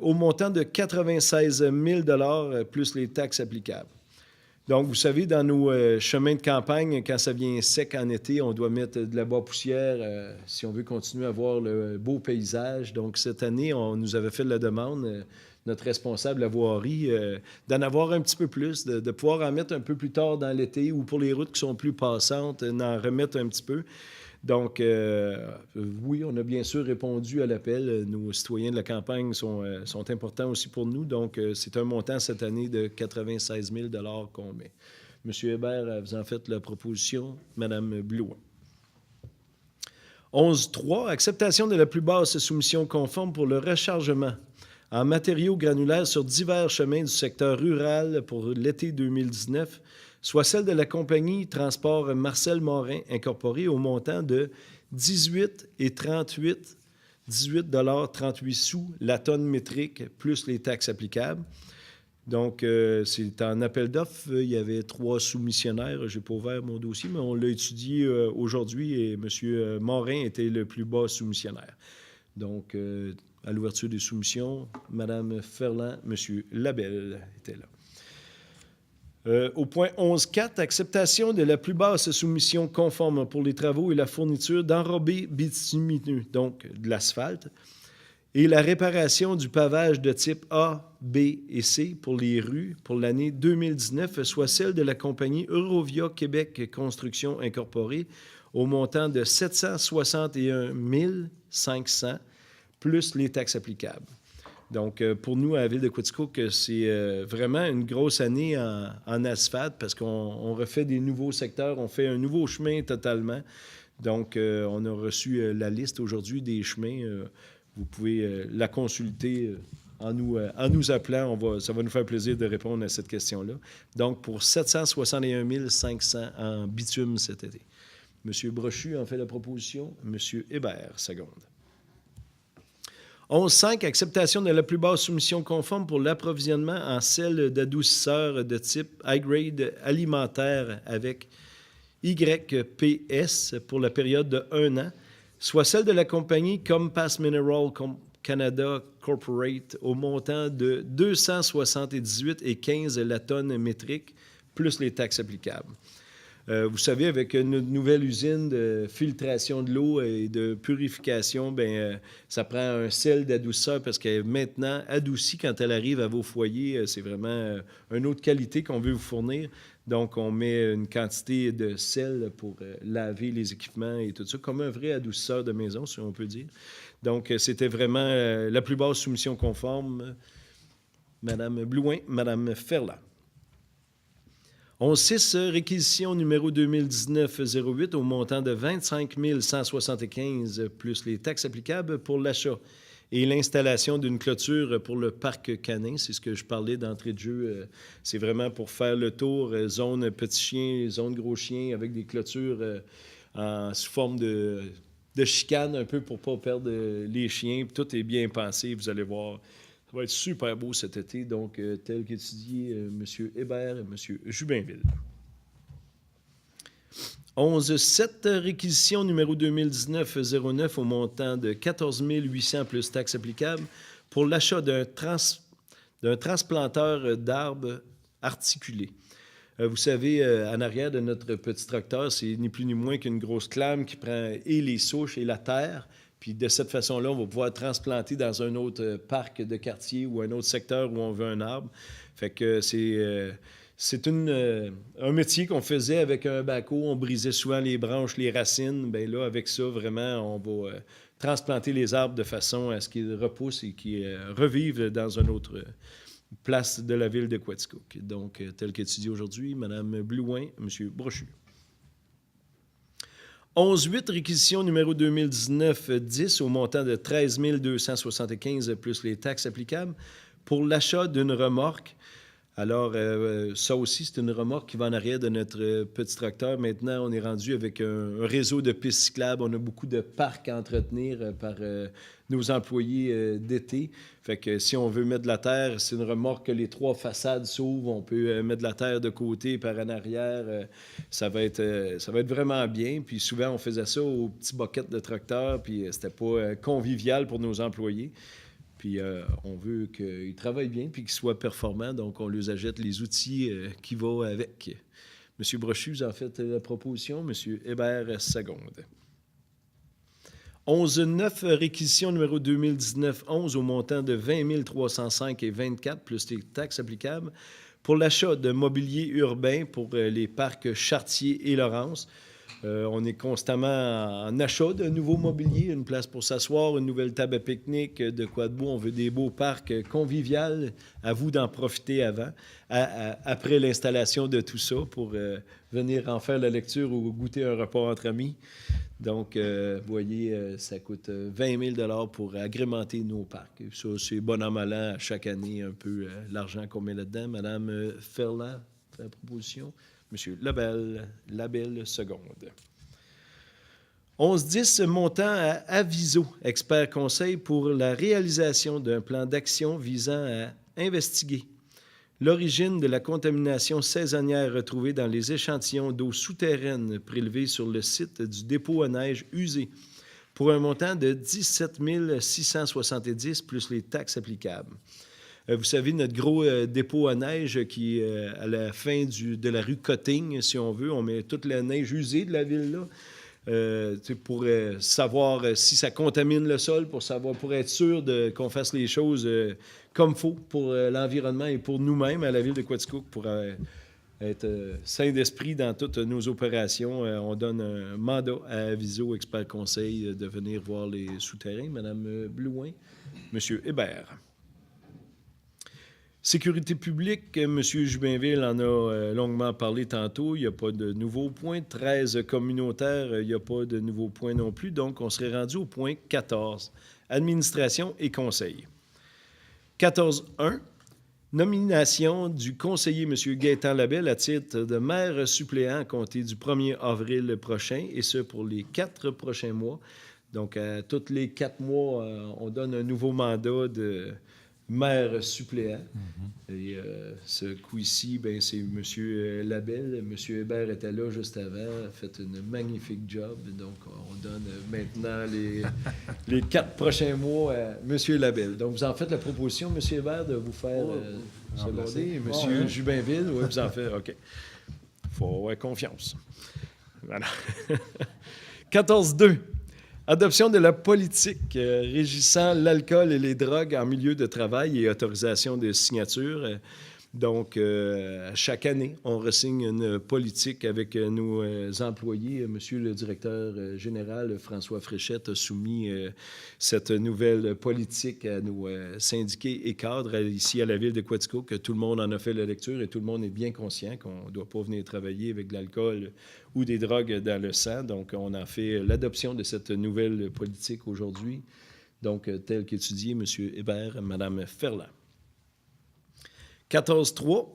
au montant de 96 000 plus les taxes applicables. Donc, vous savez, dans nos chemins de campagne, quand ça vient sec en été, on doit mettre de la poussière si on veut continuer à voir le beau paysage. Donc, cette année, on nous avait fait la demande, notre responsable à voirie, d'en avoir un petit peu plus, de pouvoir en mettre un peu plus tard dans l'été ou pour les routes qui sont plus passantes, d'en remettre un petit peu. Donc, oui, on a bien sûr répondu à l'appel. Nos citoyens de la campagne sont importants aussi pour nous. Donc, c'est un montant cette année de 96 000 qu'on met. M. Hébert, vous en faites la proposition. Mme Blouin. 11.3. Acceptation de la plus basse soumission conforme pour le rechargement en matériaux granulaires sur divers chemins du secteur rural pour l'été 2019, soit celle de la compagnie Transport Marcel Morin Incorporée au montant de 18,38 sous la tonne métrique, plus les taxes applicables. Donc, c'est en appel d'offres. Il y avait 3 soumissionnaires. Je n'ai pas ouvert mon dossier, mais on l'a étudié aujourd'hui et M. Morin était le plus bas soumissionnaire. Donc, à l'ouverture des soumissions, Mme Ferland, M. Labelle étaient là. Au point 11.4, acceptation de la plus basse soumission conforme pour les travaux et la fourniture d'enrobés bitumineux, donc de l'asphalte, et la réparation du pavage de type A, B et C pour les rues pour l'année 2019, soit celle de la compagnie Eurovia Québec Construction Incorporée au montant de 761 500 plus les taxes applicables. Donc, pour nous, à la Ville de Quaticook, c'est vraiment une grosse année en asphalte parce qu'on refait des nouveaux secteurs, on fait un nouveau chemin totalement. Donc, on a reçu la liste aujourd'hui des chemins. Vous pouvez la consulter en nous appelant. Ça va nous faire plaisir de répondre à cette question-là. Donc, pour 761 500 en bitume cet été. M. Brochu en fait la proposition. M. Hébert, seconde. 11.5, acceptation de la plus basse soumission conforme pour l'approvisionnement en sel d'adoucisseur de type high-grade alimentaire avec YPS pour la période de 1 an, soit celle de la compagnie Compass Mineral Canada Corporate au montant de 278,15 la tonne métrique, plus les taxes applicables. Vous savez, avec une nouvelle usine de filtration de l'eau et de purification, ça prend un sel d'adoucisseur parce qu'elle est maintenant adoucie quand elle arrive à vos foyers. C'est vraiment une autre qualité qu'on veut vous fournir. Donc, on met une quantité de sel pour laver les équipements et tout ça, comme un vrai adoucisseur de maison, si on peut dire. Donc, c'était vraiment la plus basse soumission conforme. Mme Blouin, Mme Ferland. 11.6, réquisition numéro 2019-08 au montant de 25 175 plus les taxes applicables pour l'achat et l'installation d'une clôture pour le parc canin. C'est ce que je parlais d'entrée de jeu. C'est vraiment pour faire le tour, zone petit chien, zone gros chien, avec des clôtures sous forme de chicane, un peu pour ne pas perdre les chiens. Tout est bien pensé, vous allez voir. Ça va être super beau cet été, donc tel qu'étudié M. Hébert et M. Jubinville. 11.7, réquisition numéro 2019-09 au montant de 14 800 plus taxes applicables pour l'achat d'un transplanteur d'arbres articulés. Vous savez, en arrière de notre petit tracteur, c'est ni plus ni moins qu'une grosse clame qui prend et les souches et la terre. Puis de cette façon-là, on va pouvoir transplanter dans un autre parc de quartier ou un autre secteur où on veut un arbre. Fait que c'est C'est un métier qu'on faisait avec un backhoe. On brisait souvent les branches, les racines. Bien là, avec ça, vraiment, on va transplanter les arbres de façon à ce qu'ils repoussent et qu'ils revivent dans une autre place de la ville de Quaticook. Donc, tel qu'étudié aujourd'hui, Mme Blouin, M. Brochu. 11.8, réquisition numéro 2019-10 au montant de 13 275 plus les taxes applicables pour l'achat d'une remorque. Alors, ça aussi, c'est une remorque qui va en arrière de notre petit tracteur. Maintenant, on est rendu avec un réseau de pistes cyclables. On a beaucoup de parcs à entretenir par nos employés d'été. Fait que si on veut mettre de la terre, c'est une remorque que les 3 façades s'ouvrent. On peut mettre de la terre de côté par en arrière. Ça va être vraiment bien. Puis souvent, on faisait ça aux petits boquettes de tracteur. Puis c'était pas convivial pour nos employés. Puis on veut qu'ils travaillent bien puis qu'ils soient performants. Donc, on leur achète les outils qui vont avec. M. Brochu, vous en faites la proposition. M. Hébert, seconde. 11.9, réquisition numéro 2019-11 au montant de 20 305 et 24 plus les taxes applicables pour l'achat de mobilier urbain pour les parcs Chartier et Laurence. On est constamment en achat de nouveaux mobiliers, une place pour s'asseoir, une nouvelle table à pique-nique, de quoi de beau. On veut des beaux parcs conviviaux. À vous d'en profiter après l'installation de tout ça pour venir en faire la lecture ou goûter un repas entre amis. Donc, vous voyez, ça coûte 20 000 pour agrémenter nos parcs. Ça, c'est bon an, mal an, chaque année, un peu l'argent qu'on met là-dedans. Madame Ferland, la proposition. Monsieur Labelle, seconde. 11.10, montant à Aviso, expert conseil pour la réalisation d'un plan d'action visant à investiguer l'origine de la contamination saisonnière retrouvée dans les échantillons d'eau souterraine prélevés sur le site du dépôt à neige usé pour un montant de 17 670 plus les taxes applicables. Vous savez, notre gros dépôt à neige qui est à la fin de la rue Cotting, si on veut, on met toute la neige usée de la ville là pour savoir si ça contamine le sol, pour être sûr qu'on fasse les choses comme il faut pour l'environnement et pour nous-mêmes à la ville de Quaticook, pour être sain d'esprit dans toutes nos opérations. On donne un mandat à Aviso, expert conseil, de venir voir les souterrains. Mme Blouin, M. Hébert. Sécurité publique, M. Jubinville en a longuement parlé tantôt. Il n'y a pas de nouveaux points. 13 communautaires, il n'y a pas de nouveaux points non plus. Donc, on serait rendu au point 14, administration et conseil. 14.1, nomination du conseiller M. Gaétan Labelle à titre de maire suppléant à compter du 1er avril prochain, et ce pour les 4 prochains mois. Donc, à tous les 4 mois, on donne un nouveau mandat de maire suppléant. Et ce coup-ci, ben, c'est M. Labelle. M. Hébert était là juste avant, a fait une magnifique job. Donc, on donne maintenant les 4 prochains mois à M. Labelle. Donc, vous en faites la proposition, M. Hébert, de vous faire seconder. M. Jubinville, oui, vous en faites. OK. Il faut avoir confiance. Voilà. 14.2. Adoption de la politique régissant l'alcool et les drogues en milieu de travail et autorisation de signature. Donc, chaque année, on ressigne une politique avec nos employés. Monsieur le directeur général, François Fréchette, a soumis cette nouvelle politique à nos syndiqués et cadres ici à la ville de Quaticook, que tout le monde en a fait la lecture et tout le monde est bien conscient qu'on ne doit pas venir travailler avec de l'alcool ou des drogues dans le sang. Donc, on a fait l'adoption de cette nouvelle politique aujourd'hui. Donc, tel qu'étudié, M. Hébert, Mme Ferland. 14.3.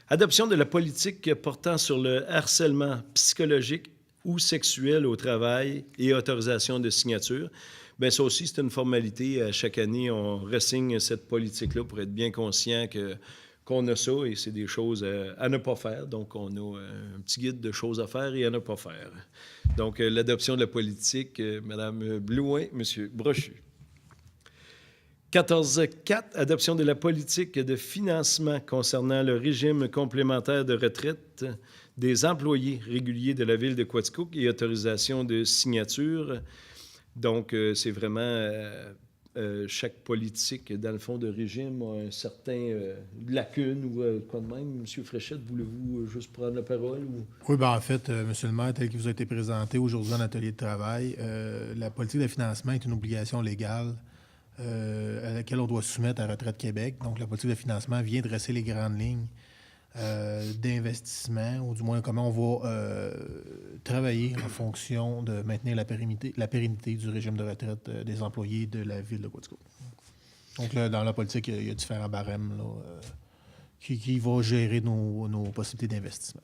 Adoption de la politique portant sur le harcèlement psychologique ou sexuel au travail et autorisation de signature. Bien, ça aussi, c'est une formalité. Chaque année, on ressigne cette politique-là pour être bien conscient qu'on a ça et c'est des choses à ne pas faire. Donc, on a un petit guide de choses à faire et à ne pas faire. Donc, l'adoption de la politique, Mme Blouin, M. Brochu. 14.4, adoption de la politique de financement concernant le régime complémentaire de retraite des employés réguliers de la ville de Quaticook et autorisation de signature. Donc, c'est vraiment chaque politique, dans le fond, de régime a un certain lacune ou quoi de même. M. Fréchette, voulez-vous juste prendre la parole? Ou... Oui, bien en fait, M. le maire, tel qu'il vous a été présenté aujourd'hui en atelier de travail, la politique de financement est une obligation légale à laquelle on doit soumettre à Retraite Québec. Donc, la politique de financement vient dresser les grandes lignes d'investissement, ou du moins comment on va travailler en fonction de maintenir la pérennité du régime de retraite des employés de la ville de Quaticook. Donc, là, dans la politique, il y a différents barèmes là, qui vont gérer nos possibilités d'investissement.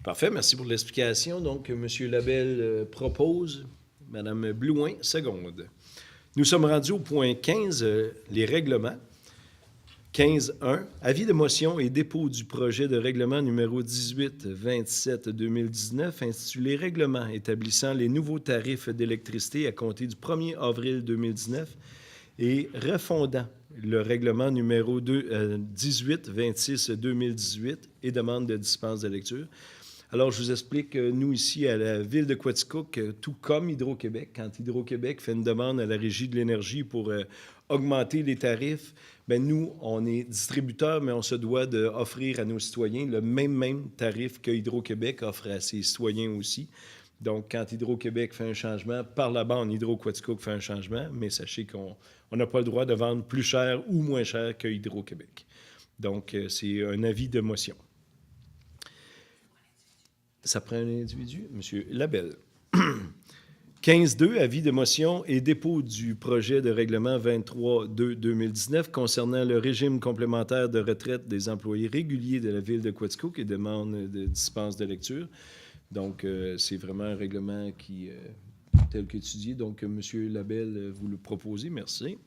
Parfait, merci pour l'explication. Donc, M. Labelle propose, Mme Blouin seconde. Nous sommes rendus au point 15, les règlements. 15.1. Avis de motion et dépôt du projet de règlement numéro 18-27-2019 intitulé « Règlement établissant les nouveaux tarifs d'électricité à compter du 1er avril 2019 et refondant le règlement numéro 18-26-2018 et demande de dispense de lecture. » Alors, je vous explique, nous, ici, à la ville de Quaticook, tout comme Hydro-Québec, quand Hydro-Québec fait une demande à la Régie de l'énergie pour augmenter les tarifs, bien, nous, on est distributeur, mais on se doit d'offrir à nos citoyens le même tarif que Hydro-Québec offre à ses citoyens aussi. Donc, quand Hydro-Québec fait un changement, par la bande, Hydro-Quaticook fait un changement, mais sachez qu'on n'a pas le droit de vendre plus cher ou moins cher que Hydro-Québec. Donc, c'est un avis de motion. Ça prend un individu? M. Labelle. 15.2, avis de motion et dépôt du projet de règlement 23-2-2019 concernant le régime complémentaire de retraite des employés réguliers de la ville de Quaticook et demande de dispense de lecture. Donc, c'est vraiment un règlement qui tel qu'étudié. Donc, M. Labelle, vous le proposez. Merci.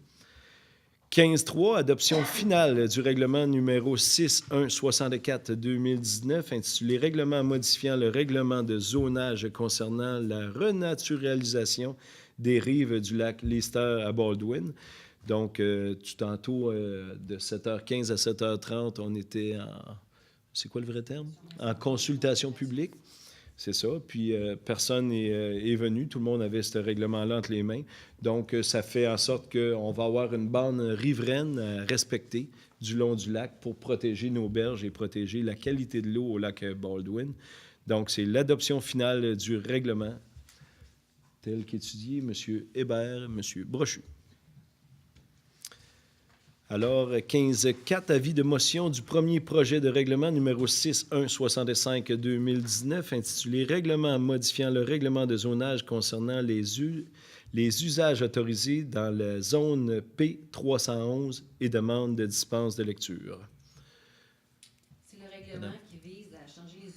15.3, adoption finale du règlement numéro 6.1.64-2019 intitulé « Règlement modifiant le règlement de zonage concernant la renaturalisation des rives du lac Lister à Baldwin ». Donc, tout tantôt, de 7h15 à 7h30, on était en... C'est quoi le vrai terme? En consultation publique. C'est ça. Puis, personne n'est venu. Tout le monde avait ce règlement-là entre les mains. Donc, ça fait en sorte qu'on va avoir une bande riveraine à respecter du long du lac pour protéger nos berges et protéger la qualité de l'eau au lac Baldwin. Donc, c'est l'adoption finale du règlement tel qu'étudié M. Hébert, M. Brochu. Alors, 15.4, avis de motion du premier projet de règlement numéro 6.1.65-2019 intitulé « Règlement modifiant le règlement de zonage concernant les usages autorisés dans la zone P311 et demande de dispense de lecture. » C'est le règlement qui vise à changer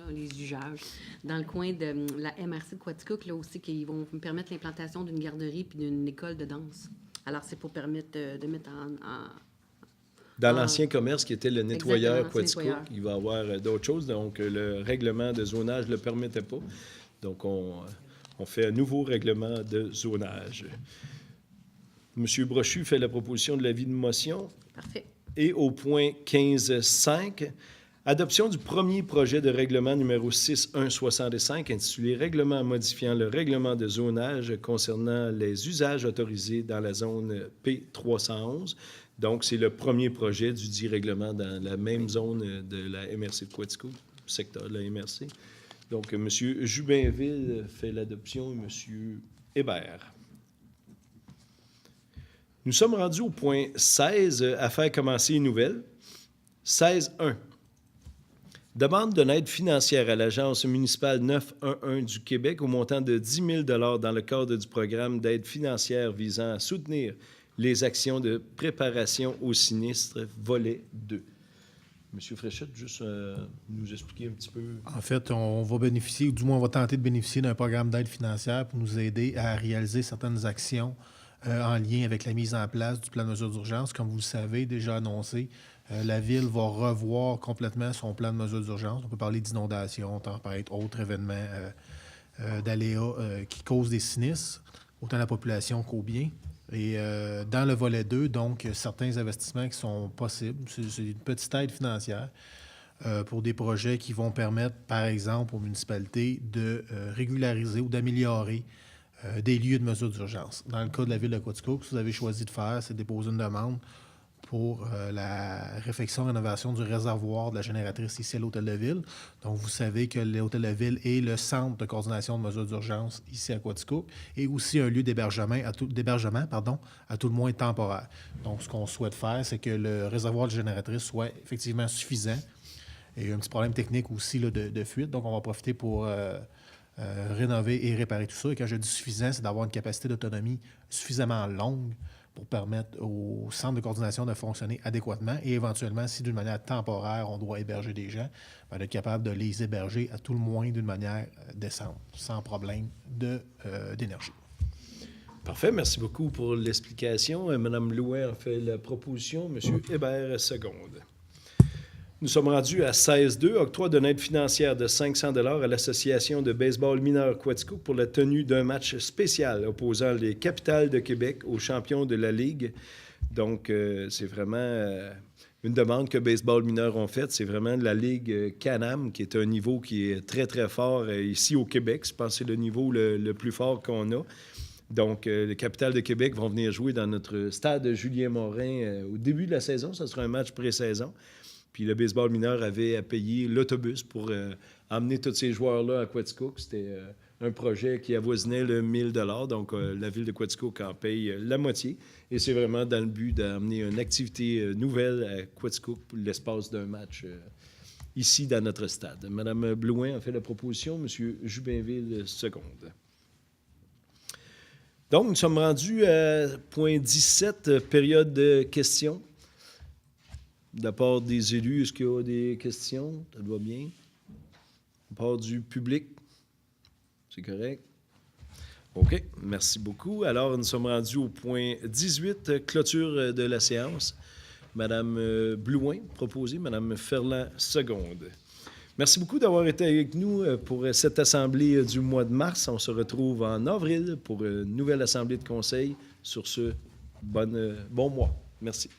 les usages dans le coin de la MRC de Quaticook, là aussi, qui vont permettre l'implantation d'une garderie puis d'une école de danse. Alors, c'est pour permettre de mettre dans l'ancien commerce qui était le nettoyeur Quaticook, il va y avoir d'autres choses. Donc, le règlement de zonage ne le permettait pas. Donc, on fait un nouveau règlement de zonage. M. Brochu fait la proposition de l'avis de motion. Parfait. Et au point 15.5, adoption du premier projet de règlement numéro 6.1.65 intitulé « Règlement modifiant le règlement de zonage concernant les usages autorisés dans la zone P311 ». Donc, c'est le premier projet du dit règlement dans la même zone de la MRC de Quaticook, secteur de la MRC. Donc, M. Jubinville fait l'adoption et M. Hébert. Nous sommes rendus au point 16, à faire commencer une nouvelle. 16.1. Demande d'une aide financière à l'Agence municipale 911 du Québec au montant de 10 000 $ dans le cadre du programme d'aide financière visant à soutenir les actions de préparation au sinistre, volet 2. Monsieur Fréchette, juste nous expliquer un petit peu. En fait, on va bénéficier, ou du moins on va tenter de bénéficier d'un programme d'aide financière pour nous aider à réaliser certaines actions en lien avec la mise en place du plan de mesures d'urgence. Comme vous le savez, déjà annoncé, la Ville va revoir complètement son plan de mesures d'urgence. On peut parler d'inondations, tempêtes, autres événements d'aléas qui causent des sinistres, autant à la population qu'aux biens. Et dans le volet 2, donc, certains investissements qui sont possibles. C'est une petite aide financière pour des projets qui vont permettre, par exemple, aux municipalités de régulariser ou d'améliorer des lieux de mesure d'urgence. Dans le cas de la ville de Quaticook, ce que vous avez choisi de faire, c'est de déposer une demande pour la réfection-rénovation du réservoir de la génératrice ici à l'Hôtel de Ville. Donc, vous savez que l'Hôtel de Ville est le centre de coordination de mesures d'urgence ici à Quaticook et aussi un lieu d'hébergement, à tout le moins temporaire. Donc, ce qu'on souhaite faire, c'est que le réservoir de génératrice soit effectivement suffisant. Il y a un petit problème technique aussi là, de fuite, donc on va profiter pour rénover et réparer tout ça. Et quand je dis suffisant, c'est d'avoir une capacité d'autonomie suffisamment longue pour permettre au centre de coordination de fonctionner adéquatement et éventuellement, si d'une manière temporaire, on doit héberger des gens, d'être capable de les héberger à tout le moins d'une manière décente, sans problème d'énergie. Parfait. Merci beaucoup pour l'explication. Mme Louet a fait la proposition. M. Hébert, seconde. Nous sommes rendus à 16-2, octroi d'une aide financière de 500 $ à l'Association de baseball mineur Quaticook pour la tenue d'un match spécial opposant les Capitales de Québec aux champions de la Ligue. Donc, c'est vraiment une demande que baseball mineur ont faite. C'est vraiment la Ligue Can-Am, qui est un niveau qui est très, très fort ici au Québec. Je pense que c'est le niveau le plus fort qu'on a. Donc, les Capitales de Québec vont venir jouer dans notre stade Julien-Morin au début de la saison. Ce sera un match pré-saison. Puis le baseball mineur avait à payer l'autobus pour emmener tous ces joueurs-là à Quaticook. C'était un projet qui avoisinait le 1 000 $. Donc, la ville de Quaticook en paye la moitié. Et c'est vraiment dans le but d'amener une activité nouvelle à Quaticook pour l'espace d'un match ici dans notre stade. Mme Blouin a fait la proposition. M. Jubinville, seconde. Donc, nous sommes rendus à point 17, période de questions. De la part des élus, est-ce qu'il y a des questions? Ça va bien? De la part du public? C'est correct? OK, merci beaucoup. Alors, nous sommes rendus au point 18, clôture de la séance. Madame Blouin, proposée. Madame Ferland, seconde. Merci beaucoup d'avoir été avec nous pour cette assemblée du mois de mars. On se retrouve en avril pour une nouvelle assemblée de conseil. Sur ce, bon mois. Merci.